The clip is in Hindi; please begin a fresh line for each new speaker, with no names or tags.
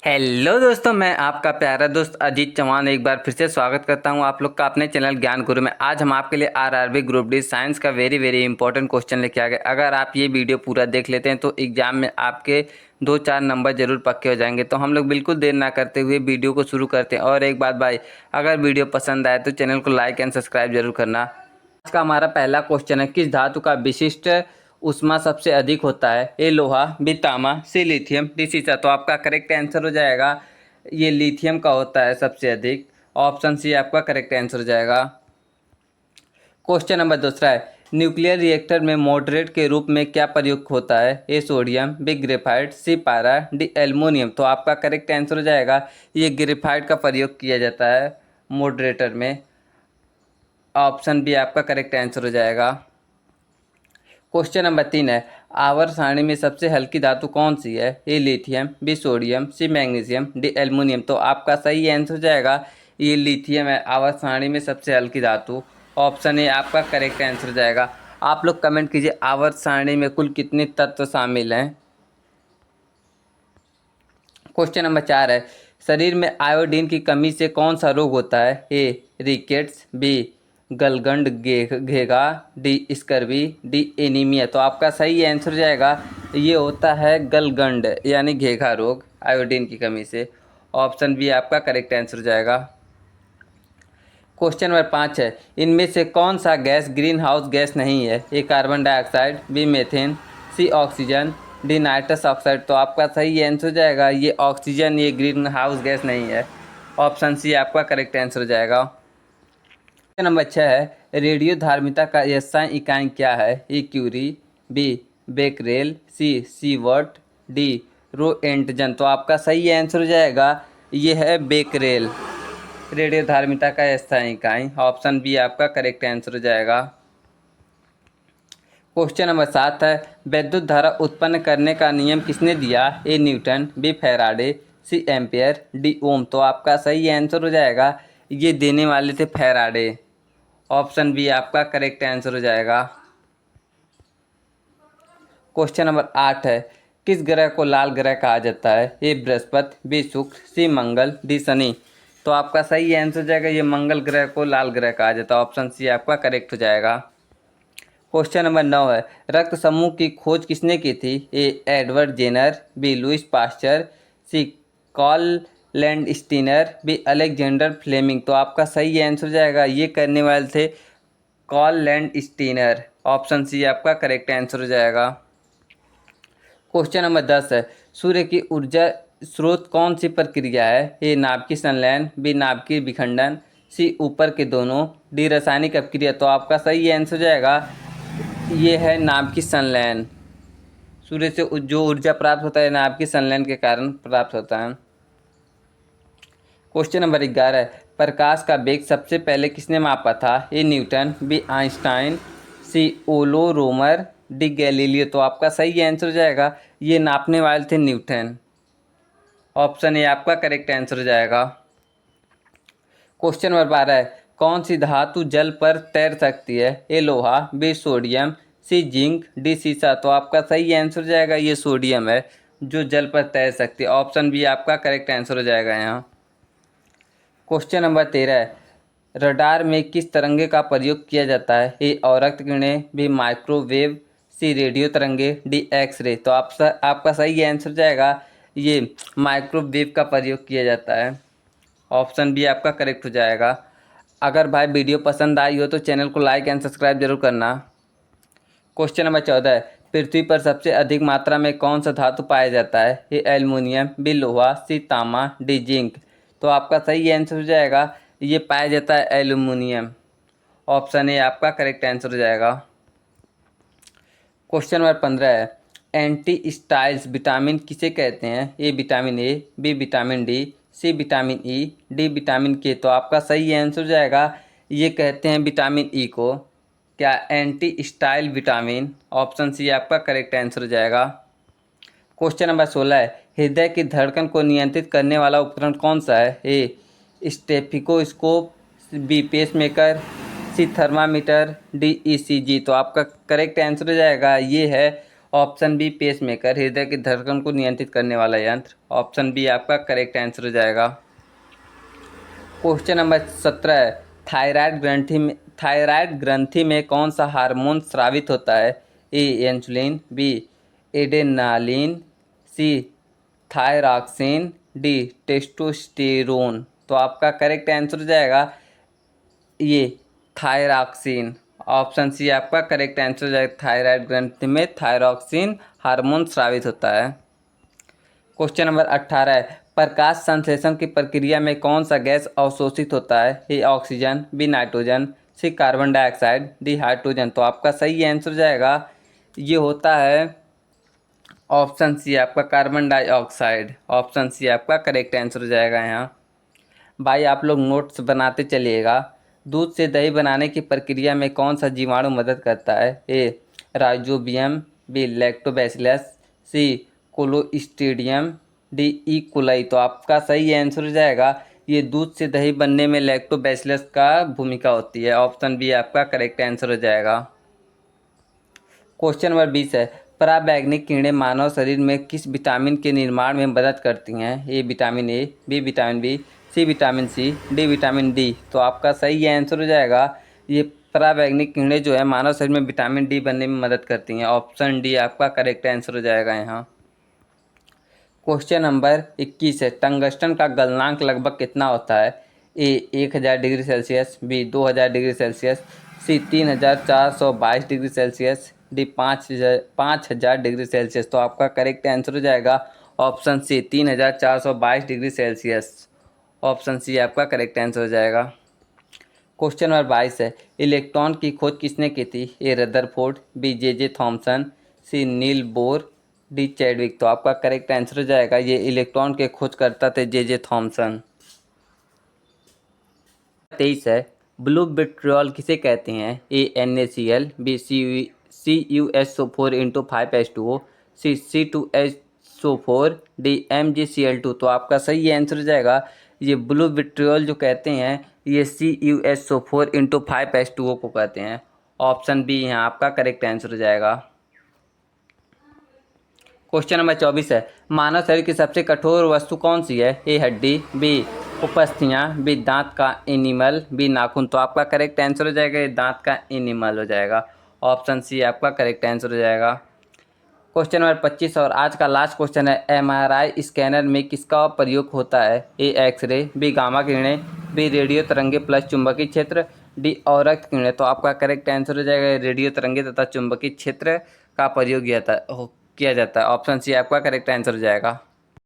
हेलो दोस्तों, मैं आपका प्यारा दोस्त अजीत चौहान एक बार फिर से स्वागत करता हूं आप लोग का अपने चैनल ज्ञान गुरु में। आज हम आपके लिए आरआरबी ग्रुप डी साइंस का वेरी इंपॉर्टेंट क्वेश्चन लेके आ गए। अगर आप ये वीडियो पूरा देख लेते हैं तो एग्जाम में आपके 2-4 नंबर जरूर पक्के हो जाएंगे। तो हम लोग बिल्कुल देर ना करते हुए वीडियो को शुरू करते हैं। और एक बात भाई, अगर वीडियो पसंद आए तो चैनल को लाइक एंड सब्सक्राइब जरूर करना। आज का हमारा पहला क्वेश्चन है, किस धातु का विशिष्ट ऊष्मा सबसे अधिक होता है? ए लोहा, बी तांबा, सी लिथियम, डी सीसा। तो आपका करेक्ट आंसर हो जाएगा ये लिथियम का होता है सबसे अधिक। ऑप्शन सी आपका करेक्ट आंसर हो जाएगा। क्वेश्चन नंबर दूसरा है, न्यूक्लियर रिएक्टर में मॉडरेट के रूप में क्या प्रयुक्त होता है? ए सोडियम, बी ग्रेफाइट, सी पारा, डी एल्युमिनियम। तो आपका करेक्ट आंसर हो जाएगा ये ग्रेफाइट का प्रयोग किया जाता है मॉडरेटर में। ऑप्शन बी आपका करेक्ट आंसर हो जाएगा। क्वेश्चन नंबर 3 है, आवर्त सारणी में सबसे हल्की धातु कौन सी है? A lithium, B sodium, C magnesium, D aluminium. तो आपका सही आंसर हो जाएगा ये लिथियम है आवर्त सारणी में सबसे हल्की धातु। ऑप्शन ए आपका करेक्ट आंसर हो जाएगा। आप लोग कमेंट कीजिए आवर्त सारणी में कुल कितने तत्व शामिल हैं। क्वेश्चन नंबर 4 है, शरीर में आयोडीन की कमी से कौन सा रोग होता है? ए रिकेट्स, बी गलगंड घेगा, डी स्कर्वी, डी एनीमिया। तो आपका सही आंसर जाएगा ये होता है गलगंड यानी घेघा रोग आयोडीन की कमी से। ऑप्शन बी आपका करेक्ट आंसर जाएगा। क्वेश्चन नंबर 5 है, इनमें से कौन सा गैस ग्रीन हाउस गैस नहीं है? ए कार्बन डाइऑक्साइड, बी मीथेन, सी ऑक्सीजन, डी नाइट्रस ऑक्साइड। तो आपका सही आंसर हो जाएगा ये ऑक्सीजन, ये ग्रीन हाउस गैस नहीं है। ऑप्शन सी आपका करेक्ट आंसर हो जाएगा। क्वेश्चन नंबर 6 है, रेडियो धार्मिता का एसआई इकाई क्या है? ए क्यूरी, बी बेकरेल, सी सीवर्ट, डी रोएंटजन। तो आपका सही आंसर हो जाएगा ये है बेकरेल, रेडियो धार्मिता का स्थायी इकाई। ऑप्शन बी आपका करेक्ट आंसर हो जाएगा। क्वेश्चन नंबर 7 है, विद्युत धारा उत्पन्न करने का नियम किसने दिया? A Newton, B Faraday, C Ampere, D Ohm. तो आपका सही आंसर हो जाएगा ये देने वाले थे फैराडे। ऑप्शन बी आपका करेक्ट आंसर हो जाएगा। क्वेश्चन नंबर 8 है, किस ग्रह को लाल ग्रह कहा जाता है? ए बृहस्पति, बी शुक्र, सी मंगल, डी शनि। तो आपका सही आंसर हो जाएगा ये मंगल ग्रह को लाल ग्रह कहा जाता है। ऑप्शन सी आपका करेक्ट हो जाएगा। क्वेश्चन नंबर 9 है, रक्त समूह की खोज किसने की थी? A Edward Jenner, B Louis Pasteur, C Karl Landsteiner, B Alexander Fleming. तो आपका सही आंसर हो जाएगा ये करने वाले थे Karl Landsteiner. Option C आपका करेक्ट आंसर हो जाएगा। क्वेश्चन नंबर 10 है, सूर्य की ऊर्जा स्रोत कौन सी प्रक्रिया है? ए नाभिकीय संलयन, बी नाभिकीय विखंडन, सी ऊपर के दोनों, डी रासायनिक अपक्रिया। तो आपका सही आंसर हो जाएगा ये है नाभिकीय संलयन। सूर्य से जो ऊर्जा प्राप्त होता है नाभिकीय संलयन के कारण प्राप्त होता है। क्वेश्चन नंबर 11 है, प्रकाश का वेग सबसे पहले किसने मापा था? ए न्यूटन, बी आइंस्टाइन, सी ओलो रोमर, डी गैलीलियो। तो आपका सही आंसर हो जाएगा ये नापने वाले थे न्यूटन। ऑप्शन ए आपका करेक्ट आंसर हो जाएगा। क्वेश्चन नंबर 12 है, कौन सी धातु जल पर तैर सकती है? ए लोहा, बी सोडियम, सी जिंक, डी सीसा। तो आपका सही आंसर हो जाएगा ये सोडियम है जो जल पर तैर सकती है। ऑप्शन बी आपका करेक्ट आंसर हो जाएगा यहाँ। क्वेश्चन नंबर 13 है, रडार में किस तरंगे का प्रयोग किया जाता है? ए औरक्त किरणें, बी माइक्रोवेव, सी रेडियो तरंगे, डी एक्सरे। तो आपका सही आंसर जाएगा ये माइक्रोवेव का प्रयोग किया जाता है। ऑप्शन बी आपका करेक्ट हो जाएगा। अगर भाई वीडियो पसंद आई हो तो चैनल को लाइक एंड सब्सक्राइब जरूर करना। क्वेश्चन नंबर 14 है, पृथ्वी पर सबसे अधिक मात्रा में कौन सा धातु पाया जाता है? ए एल्युमिनियम, बी लोहा, सी तांबा, डी जिंक। तो आपका सही आंसर हो जाएगा ये पाया जाता है एल्युमिनियम। ऑप्शन ए आपका करेक्ट आंसर हो जाएगा। क्वेश्चन नंबर 15 है, एंटी स्टाइल्स विटामिन किसे कहते हैं? A vitamin A, B vitamin D, C vitamin E, D vitamin K. तो आपका सही आंसर हो जाएगा ये कहते हैं विटामिन ई को। क्या anti style vitamin. Option C आपका करेक्ट आंसर हो जाएगा। क्वेश्चन नंबर 16 है, हृदय की धड़कन को नियंत्रित करने वाला उपकरण कौन सा है? ए स्टेफिकोस्कोप, बी पेसमेकर, सी थर्मामीटर, डी ईसीजी। तो आपका करेक्ट आंसर हो जाएगा ये है ऑप्शन बी पेसमेकर, हृदय की धड़कन को नियंत्रित करने वाला यंत्र। ऑप्शन बी आपका करेक्ट आंसर हो जाएगा। क्वेश्चन नंबर 17 है, थायराइड ग्रंथि में कौन सा हार्मोन स्रावित होता है? ए इंसुलिन, बी एड्रेनालिन, सी थायरॉक्सिन, डी टेस्टोस्टेरोन। तो आपका करेक्ट आंसर हो जाएगा ये थायरॉक्सिन। ऑप्शन सी आपका करेक्ट आंसर हो जाएगा। थायराइड ग्रंथि में थायरॉक्सिन हार्मोन स्रावित होता है। क्वेश्चन नंबर 18 है, प्रकाश संश्लेषण की प्रक्रिया में कौन सा गैस अवशोषित होता है? A oxygen, B nitrogen, C carbon dioxide, D hydrogen. तो आपका सही आंसर जाएगा ये होता है ऑप्शन सी आपका कार्बन डाइऑक्साइड। ऑप्शन सी आपका करेक्ट आंसर हो जाएगा। यहाँ भाई आप लोग नोट्स बनाते चलिएगा। दूध से दही बनाने की प्रक्रिया में कौन सा जीवाणु मदद करता है? ए राइजोबियम, बी लैक्टोबैसिलस, सी कोलोस्ट्रीडियम, डी ई कोलाई। तो आपका सही आंसर हो जाएगा ये दूध से दही बनने में लैक्टोबैसिलस का भूमिका होती है। ऑप्शन बी आपका करेक्ट आंसर हो जाएगा। क्वेश्चन नंबर 20 है, पराबैंगनी किरणें मानव शरीर में किस विटामिन के निर्माण में मदद करती हैं? A vitamin A, B vitamin B, C vitamin C, D vitamin D. तो आपका सही आंसर हो जाएगा ये पराबैंगनी किरणें जो है मानव शरीर में विटामिन डी बनने में मदद करती हैं। ऑप्शन डी आपका करेक्ट आंसर हो जाएगा। यहाँ क्वेश्चन नंबर 21 है, टंगस्टन का गलनांक लगभग कितना होता है? A 1000 degree Celsius, B 2000 degree Celsius, C 3422 degree Celsius, D 5000 degree Celsius. तो आपका करेक्ट आंसर हो जाएगा option C 3422 degree Celsius. Option C आपका करेक्ट आंसर हो जाएगा। क्वेश्चन नंबर 22 है, इलेक्ट्रॉन की खोज किसने की थी? ए रदरफोर्ड, बी जे थॉमसन, सी नील बोर, डी चैडविक। तो आपका करेक्ट आंसर हो जाएगा ये इलेक्ट्रॉन के खोजकर्ता थे जे थॉमसन। 23 है, ब्लू विट्रियल किसे कहते हैं? A NaCl, B CuSO4 into 5H2O, C C2SO4, D MgCl2। तो आपका सही आंसर हो जाएगा ये ब्लू विट्रियल जो कहते हैं ये CuSO4 इंटू 5H2O को कहते हैं। ऑप्शन बी यहाँ आपका करेक्ट आंसर हो जाएगा। क्वेश्चन नंबर 24 है, मानव शरीर की सबसे कठोर वस्तु कौन सी है? ए हड्डी, बी उपस्थियाँ, बी दांत का एनिमल, बी नाखून। तो आपका करेक्ट आंसर हो जाएगा ये दांत का एनिमल हो जाएगा। ऑप्शन सी आपका करेक्ट आंसर हो जाएगा। क्वेश्चन नंबर 25 और आज का लास्ट क्वेश्चन है, MRI स्कैनर में किसका प्रयोग होता है? ए एक्सरे, बी गामा किरणें, बी रेडियो तरंगे प्लस चुंबकीय क्षेत्र, डी अवरक्त किरणें। तो आपका करेक्ट आंसर हो जाएगा रेडियो तरंगे तथा चुंबकीय क्षेत्र का प्रयोग किया जाता है। ऑप्शन सी आपका करेक्ट आंसर हो जाएगा।